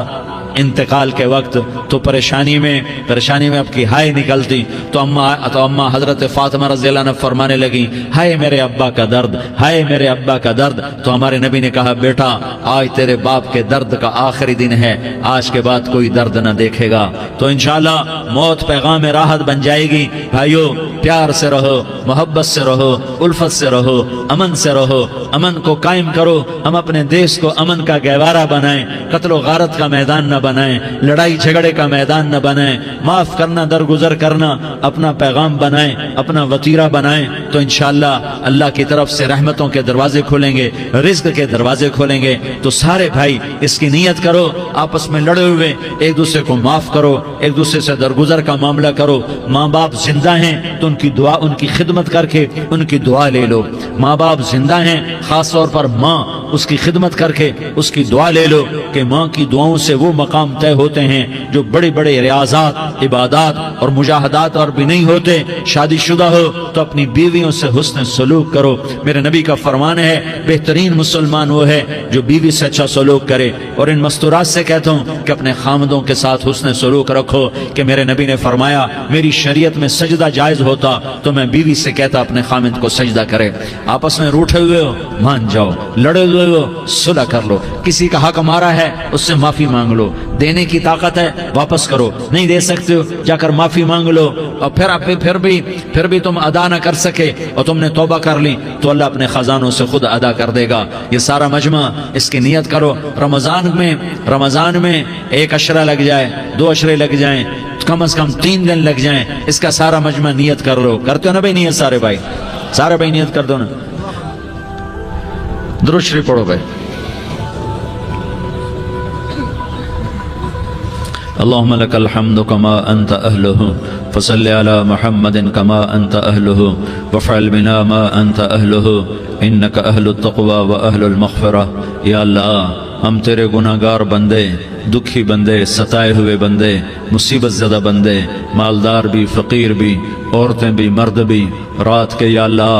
انتقال کے وقت، تو پریشانی میں اب کی ہائے نکلتی تو اماں حضرت فاطمہ رضی اللہ عنہ فرمانے لگی، ہائے میرے ابا کا درد، ہائے میرے ابا کا درد۔ تو ہمارے نبی نے کہا، بیٹا آج تیرے باپ کے درد کا آخری دن ہے، آج کے بعد کوئی درد نہ دیکھے گا۔ تو انشاءاللہ موت پیغام راحت بن جائے گی۔ بھائیو پیار سے رہو، محبت سے رہو، الفت سے رہو، امن سے رہو، امن کو قائم کرو۔ ہم اپنے دیش کو امن کا گہوارہ بنائیں، قتل و غارت کا میدان نہ بنائیں، لڑائی جھگڑے کا میدان نہ بنائیں، معاف کرنا درگزر کرنا اپنا پیغام بنائیں، اپنا وتیرہ بنائیں۔ تو انشاءاللہ اللہ کی طرف سے رحمتوں کے دروازے کھولیں گے، رزق کے دروازے کھولیں گے۔ تو سارے بھائی اس کی نیت کرو، آپس میں لڑے ہوئے ایک دوسرے کو معاف کرو، ایک دوسرے سے درگزر کا معاملہ کرو۔ ماں باپ زندہ ہیں تو ان کی دعا، ان کی خدمت کر کے ان کی دعا لے لو۔ ماں باپ زندہ ہیں، خاص طور پر ماں، اس کی خدمت کر کے اس کی دعا لے لو، کہ ماں کی دعاؤں سے وہ مقام طے ہوتے ہیں جو بڑے بڑے ریاضات، عبادات اور مجاہدات اور بھی نہیں ہوتے۔ شادی شدہ ہو تو اپنی بیویوں سے حسن سلوک کرو۔ میرے نبی کا فرمان ہے، بہترین مسلمان وہ ہے جو بیوی سے اچھا سلوک کرے۔ اور ان مستورات سے کہتا ہوں کہ اپنے خامدوں کے ساتھ حسن سلوک رکھو، کہ میرے نبی نے فرمایا میری شریعت میں سجدہ جائز ہوتا تو میں بیوی سے کہتا اپنے خامد کو سجدہ کرے۔ آپس میں روٹھے ہوئے ہو مان جاؤ، لڑے ہوئے ہو صلح کر لو، کسی کا حق مارا ہے اس سے معافی مانگ لو، دینے کی طاقت ہے واپس کرو، نہیں دے سکتے ہو جا کر معافی مانگ لو۔ اور پھر بھی تم ادا نہ کر سکے اور تم نے توبہ کر لی تو اللہ اپنے خزانوں سے خود ادا کر دے گا۔ یہ سارا مجمع اس کی نیت کرو۔ رمضان میں 1 عشرہ لگ جائے، 2 عشرے لگ جائیں، کم از کم 3 دن لگ جائیں، اس کا سارا مجمع نیت کر لو۔ کرتے ہو نا بھائی نیت؟ سارے بھائی نیت کر دو نا۔ درود شریف پڑھو بھائی۔ اللهم لك الحمد كما أنت أهله فصل على محمد كما أنت أهله وفعل بنا ما أنت أهله إنك أهل التقوى وأهل المغفرة. یا اللہ ہم تیرے گناہگار بندے، دکھی بندے، ستائے ہوئے بندے، مصیبت زدہ بندے، مالدار بھی، فقیر بھی، عورتیں بھی، مرد بھی، رات کے یا اللہ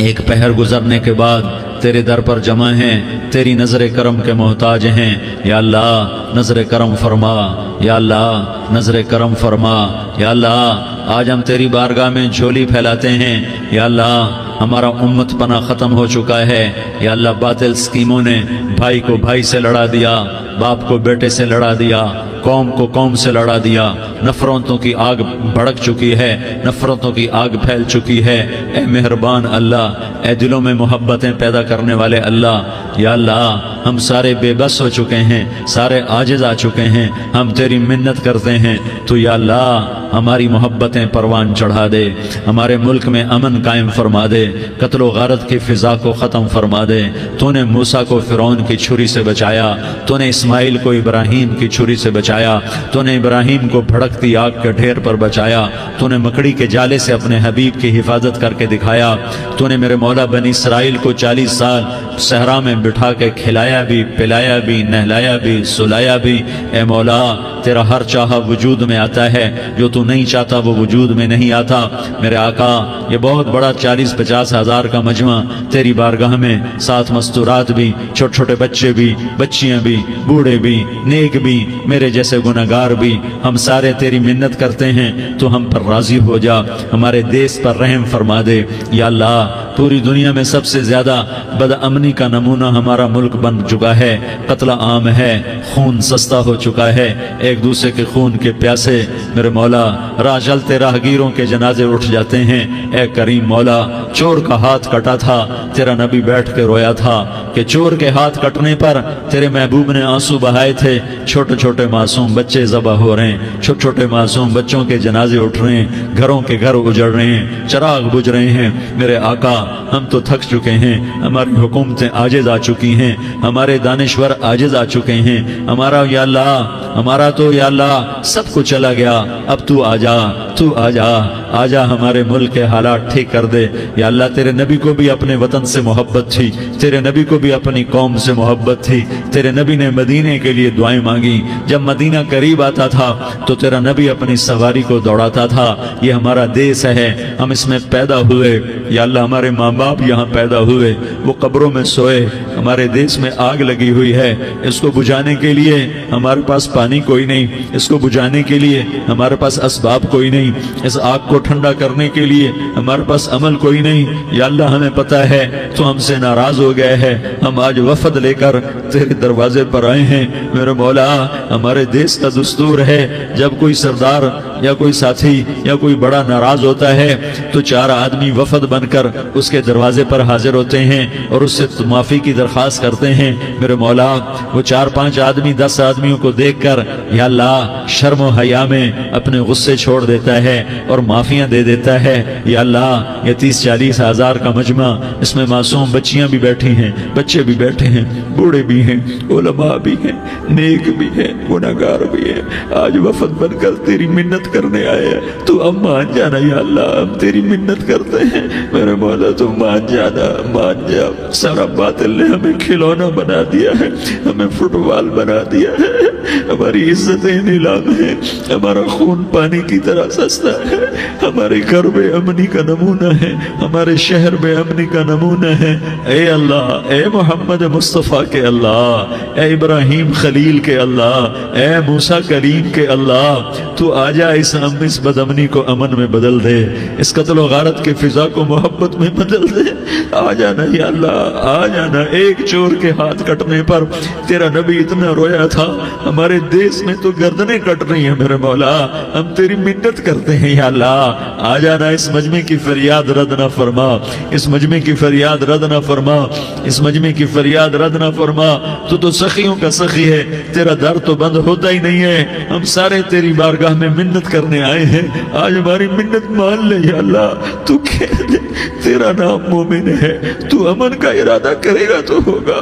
ایک پہر گزرنے کے بعد تیرے در پر جمع ہیں، تیری نظر کرم کے محتاج ہیں. یا اللہ نظر کرم فرما، یا اللہ نظر کرم فرما. یا اللہ آج ہم تیری بارگاہ میں جھولی پھیلاتے ہیں. یا اللہ ہمارا امت پناہ ختم ہو چکا ہے. یا اللہ باطل سکیموں نے بھائی کو بھائی سے لڑا دیا، باپ کو بیٹے سے لڑا دیا، قوم کو قوم سے لڑا دیا. نفرتوں کی آگ بھڑک چکی ہے، نفرتوں کی آگ پھیل چکی ہے. اے مہربان اللہ، اے دلوں میں محبتیں پیدا کرنے والے اللہ، یا اللہ ہم سارے بے بس ہو چکے ہیں، سارے عاجز آ چکے ہیں. ہم تیری منت کرتے ہیں تو یا اللہ ہماری محبتیں پروان چڑھا دے، ہمارے ملک میں امن قائم فرما دے، قتل و غارت کی فضا کو ختم فرما دے. تو نے موسیٰ کو فرعون کی چھری سے بچایا، تو نے اسماعیل کو ابراہیم کی چھری سے بچایا، تو نے ابراہیم کو بھڑکتی آگ کے ڈھیر پر بچایا، تو نے مکڑی کے جالے سے اپنے حبیب کی حفاظت کر کے دکھایا. تو نے میرے مولا بنی اسرائیل کو 40 سال صحرا میں بٹھا کے کھلایا بھی، پلایا بھی، نہلایا بھی، سلایا بھی. اے مولا تیرا ہر چاہا وجود میں آتا ہے، جو تو نہیں چاہتا وہ وجود میں نہیں آتا. میرے آقا یہ بہت بڑا 40-50 ہزار کا مجمع تیری بارگاہ میں، ساتھ مستورات بھی، چھوٹے چھوٹے بچے بھی، بچیاں بھی، بوڑھے بھی، نیک بھی، میرے جیسے گناہگار بھی، ہم سارے تیری منت کرتے ہیں تو ہم پر راضی ہو جا، ہمارے دیس پر رحم فرما دے. یا اللہ پوری دنیا میں سب سے زیادہ بد امنی کا نمونہ ہمارا ملک بن چکا ہے، قتل عام ہے، خون سستا ہو چکا ہے، ایک دوسرے کے خون کے پیاسے. میرے مولا راہ چلتے راہگیروں کے جنازے اٹھ جاتے ہیں. اے کریم مولا چور کا ہاتھ کٹا تھا، تیرا نبی بیٹھ کے رویا تھا کہ چور کے ہاتھ کٹنے پر تیرے محبوب نے آنسو بہائے تھے. چھوٹے چھوٹے معصوم بچے ذبح ہو رہے ہیں، چھوٹے چھوٹے معصوم بچوں کے جنازے اٹھ رہے ہیں، گھروں کے گھر اجڑ رہے ہیں، چراغ بجھ رہے ہیں. میرے آقا ہم تو تھک چکے ہیں، ہماری حکومتیں عاجز آ چکی ہیں، ہمارے دانشور عاجز آ چکے ہیں. ہمارا یا اللہ ہمارا تو یا اللہ سب کچھ چلا گیا. اب تو آ جا، تو آ جا، آ جا ہمارے ملک کے حالات ٹھیک کر دے. یا اللہ تیرے نبی کو بھی اپنے وطن سے محبت تھی، تیرے نبی کو بھی اپنی قوم سے محبت تھی. تیرے نبی نے مدینے کے لیے دعائیں مانگی. جب مدینہ قریب آتا تھا تو تیرا نبی اپنی سواری کو دوڑاتا تھا. یہ ہمارا دیس ہے، ہم اس میں پیدا ہوئے. یا اللہ ہمارے ماں باپ یہاں پیدا ہوئے، وہ قبروں میں سوئے. ہمارے دیس میں آگ لگی ہوئی ہے، اس کو بجھانے کے لیے ہمارے پاس پانی کوئی نہیں، اس کو بجھانے کے لیے ہمارے پاس اسباب کوئی نہیں، اس آگ کو ٹھنڈا کرنے کے لیے ہمارے پاس عمل کوئی نہیں. یا اللہ ہمیں پتہ ہے تو ہم سے ناراض ہو گئے ہے، ہم آج وفد لے کر تیرے دروازے پر آئے ہیں. میرے مولا ہمارے دیس کا دستور ہے جب کوئی سردار یا کوئی ساتھی یا کوئی بڑا ناراض ہوتا ہے تو 4 آدمی وفد بن کر اس کے دروازے پر حاضر ہوتے ہیں اور اس سے معافی کی درخواست کرتے ہیں. میرے مولا وہ 4-5 آدمی 10 آدمیوں کو دیکھ کر یا اللہ شرم و حیا میں اپنے غصے چھوڑ دیتا ہے اور معافیاں دے دیتا ہے. یا اللہ یہ 30-40 ہزار کا مجمع، اس میں معصوم بچیاں بھی بیٹھی ہیں، بچے بھی بیٹھے ہیں، بوڑھے بھی ہیں، علماء بھی ہیں، نیک بھی ہیں، گناہگار بھی ہیں. آج وفد بن کر تیری منت کرنے آئے ہیں، تو اب مان جانا. یا اللہ ہم تیری منت کرتے ہیں، میرے مولا تو مان جانا، مان جا. سارا باطل نے ہمیں کھلونا بنا دیا ہے، ہمیں فٹ بال بنا دیا ہے، ہماری عزتیں نیلام ہیں، ہمارا خون پانی کی طرح سستا ہے. ہمارے گھر بے امنی کا نمونہ ہے، ہمارے شہر بے امنی کا نمونہ ہے. اے اللہ، اے محمد مصطفیٰ کے اللہ، اے ابراہیم خلیل کے اللہ، اے موسیٰ کریم کے اللہ، تو آجا اس بد امنی کو امن میں بدل دے، اس قتل و غارت کے فضا کو محبت میں بدل دے. آ جانا یا اللہ، آ جانا. ایک چور کے ہاتھ کٹنے پر تیرا نبی اتنا رویا تھا، ہمارے دیس میں تو گردنیں کٹ رہی ہیں. میرے مولا ہم تیری منت کرتے ہیں. یا اللہ آ جانا، اس مجمع کی فریاد رد نہ فرما، اس مجمع کی فریاد رد نہ فرما، اس مجمع کی فریاد رد نہ فرما. تو سخیوں کا سخی ہے، تیرا در تو بند ہوتا ہی نہیں ہے. ہم سارے تیری بارگاہ میں منت کرنے آئے ہیں، آج ہماری منت مان لے. یا اللہ تو کہہ دے تیرا نام مومن ہے، تو امن کا ارادہ کرے گا تو ہوگا،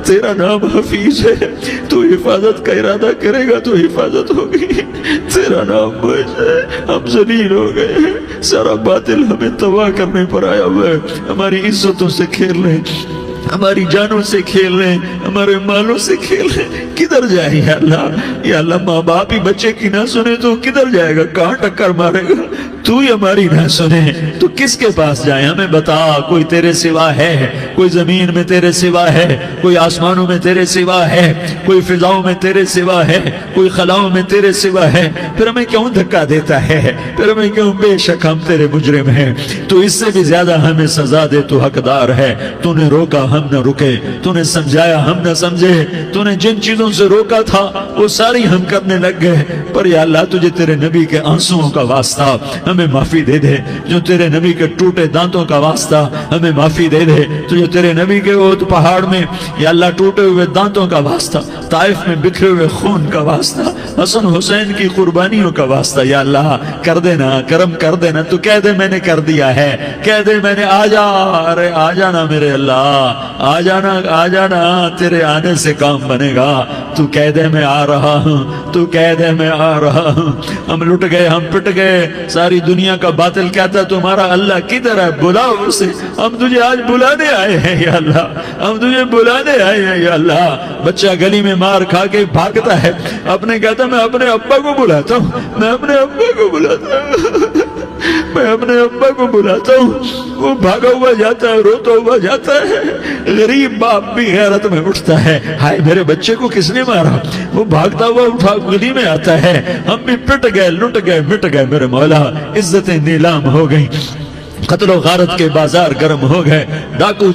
تیرا نام حفیظ ہے، تو حفاظت کا ارادہ کرے گا تو حفاظت ہوگی، تیرا نام مجھ ہے، ہم ذلیل ہو گئے ہیں، سارا باطل ہمیں تباہ کرنے پر آیا ہوا ہے، ہماری عزتوں سے کھیل رہے ہیں، ہماری جانوں سے کھیل رہے ہیں، ہمارے مالوں سے کھیل رہے ہیں، کدھر جائے یا اللہ؟ یا اللہ ماں باپ ہی بچے کی نہ سنے تو کدھر جائے گا؟ کہاں ٹکر مارے گا؟ تو ہی ہماری نہ سنے تو کس کے پاس جائیں؟ ہمیں بتا، کوئی تیرے سوا ہے؟ کوئی زمین میں تیرے سوا ہے؟ کوئی آسمانوں میں تیرے سوا ہے؟ کوئی فضاؤں میں تیرے سوا ہے؟ کوئی خلاؤں میں تیرے سوا ہے؟ پھر ہمیں کیوں دھکا دیتا ہے؟ پھر ہمیں کیوں؟ بے شک ہم تیرے مجرم ہیں، تو اس سے بھی زیادہ ہمیں سزا دے، تو حقدار ہے۔ تو نے روکا ہم نہ رکے، تو نے سمجھایا ہم نہ سمجھے، تو نے جن چیزوں سے روکا تھا وہ ساری ہم کرنے لگ گئے، پر یا اللہ تجھے تیرے نبی کے آنسوؤں کا واسطہ ہمیں معافی دے دے، جو تیرے نبی کے ٹوٹے دانتوں کا واسطہ ہمیں معافی دے دے، تجھے تیرے نبی کے احد پہاڑ میں یا اللہ ٹوٹے ہوئے دانتوں کا واسطہ، طائف میں بکھرے ہوئے خون کا واسطہ، حسن حسین کی قربانیوں کا واسطہ یا اللہ کر دینا، کرم کر دینا۔ تو کہہ دے میں نے کر دیا ہے، کہہ دے میں نے، آ جا، ارے آ جانا میرے اللہ، آ جانا، آ جانا، تیرے آنے سے کام بنے گا۔ تو کہہ دے میں آ رہا ہوں، تو کہہ دے میں آ رہا ہوں۔ ہم لٹ گئے، ہم پٹ گئے، ساری دنیا کا باطل کہتا تمہارا اللہ کدھر ہے؟ بلاؤ اسے، ہم تجھے آج بلانے آئے ہیں یا اللہ، ہم تجھے بلانے آئے ہیں یا اللہ۔ بچہ گلی میں مار کھا کے بھاگتا ہے، اپنے کہتا میں اپنے ابا کو بلاتا ہوں، میں اپنے ابا کو بلاتا ہوں، میں اپنے ابا کو بلاتا ہوں، وہ بھاگا ہوا جاتا ہے، روتا ہوا جاتا ہے۔ غریب باپ بھی غیرت میں اٹھتا ہے، ہائے میرے بچے کو کس نے مارا؟ وہ بھاگتا ہوا اٹھا گلی میں آتا ہے، ہم بھی پٹ گئے، لٹ گئے، مٹ گئے میرے مولا، عزتیں نیلام ہو گئیں، قتل و غارت کے بازار گرم ہو گئے، ڈاکو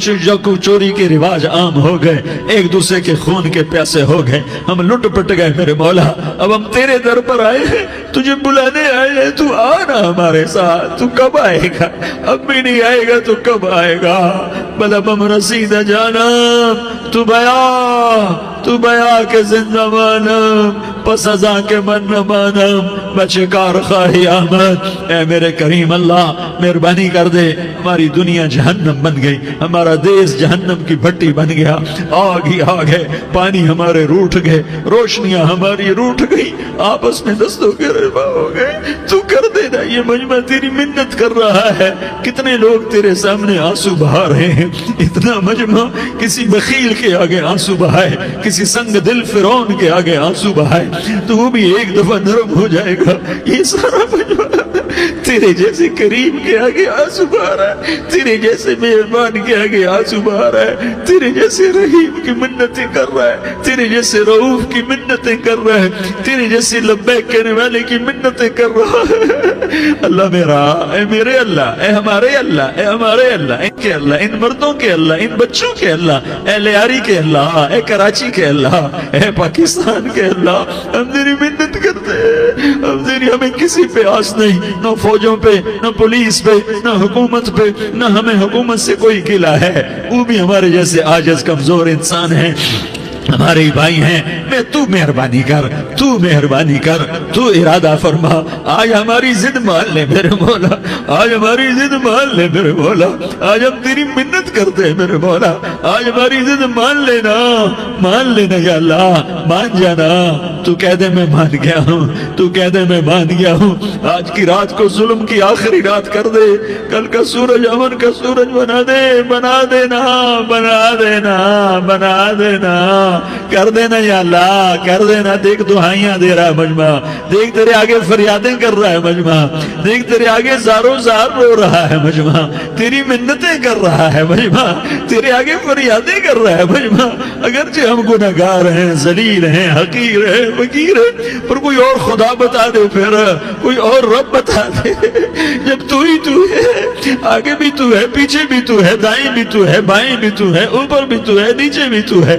چوری کے رواج عام ہو گئے، ایک دوسرے کے خون کے پیاسے ہو گئے، ہم لٹ پٹ گئے میرے مولا۔ اب ہم تیرے در پر آئے ہیں، تجھے بلانے آئے ہیں، تو آنا ہمارے ساتھ۔ تو کب آئے گا؟ اب بھی نہیں آئے گا تو کب آئے گا؟ بلا بم رسید جانا، تو بیا کے زندہ مانم، پس ازاں کے من نہ مانم، بچکار خواہی آمد۔ اے میرے کریم اللہ مہربانی کر دے، ہماری دنیا جہنم بن گئی، ہمارا دیس جہنم کی بھٹی بن گیا، آگ ہی آگ ہے، پانی ہمارے روٹھ گئے، روشنیاں ہماری روٹھ گئی، آپس میں دستوں کے رفا ہو گئے۔ تو کر دینا، یہ مجمع تیری منت کر رہا ہے، کتنے لوگ تیرے سامنے آنسو بہا رہے ہیں، اتنا مجمع کسی بخیل کے آگے آنسو بہائے، کسی سنگ دل فرعون کے آگے آنسو بہائے تو وہ بھی ایک دفعہ نرم ہو جائے گا۔ یہ سارا مجمع تیرے جیسے کریم کے آگے آنسو بہا رہا ہے، تیرے جیسے مہربان کے آگے آنسو بہا رہا ہے، تیرے جیسے رحیم کی منتیں کر رہا ہے، تیرے جیسے رؤوف کی منتیں کر رہا ہے، تیرے جیسے لبیک کہنے والے کی منتیں کر رہا ہے۔ اللہ میرا، اے میرے اللہ، اے ہمارے اللہ، اے ہمارے اللہ، ان کے اللہ، ان مردوں کے اللہ، ان بچوں کے اللہ، اے لیاری کے اللہ، اے کراچی کے اللہ، اے پاکستان کے اللہ، ہم تیری منت کرتے ہیں، ہم تیری، ہمیں کسی پہ آس نہیں، نہ فوجوں پہ، نہ پولیس پہ، نہ حکومت پہ، نہ ہمیں حکومت سے کوئی گلہ ہے، وہ بھی ہمارے جیسے عاجز کمزور انسان ہیں، ہمارے بھائی ہیں۔ میں تو مہربانی کر، تو مہربانی کر، تو ارادہ فرما، آج ہماری ضد مان لے میرے مولا، آج ہماری ضد مان لے میرے مولا، آج ہم تیری منت کرتے ہیں میرے مولا، آج ہماری ضد مان لینا، مان لینا یا اللہ، مان جانا۔ تو کہہ دے میں مان گیا ہوں، تو کہہ دے میں مان گیا ہوں، آج کی رات کو ظلم کی آخری رات کر دے، کل کا سورج امن کا سورج بنا دے، بنا دینا، بنا دینا، بنا دینا، کر دینا یا اللہ، کر دینا۔ دیکھ دعائیاں دے رہا ہے مجمع، دیکھ تیرے آگے فریادیں کر رہا ہے مجمع، دیکھ تیرے آگے زاروں زار رو رہا ہے مجمع، تیری منتیں کر رہا ہے مجمع، تیرے آگے فریادیں کر رہا ہے مجمع۔ اگرچہ ہم گناہگار ہیں، ذلیل ہیں، حقیر ہیں، فقیر ہیں، پر کوئی اور خدا بتا دے، پھر کوئی اور رب بتا دے۔ جب تو ہی تو ہے، آگے بھی تو ہے، پیچھے بھی تو ہے، دائیں بھی تو ہے، بائیں بھی تو ہے، اوپر بھی تو ہے، نیچے بھی تو ہے،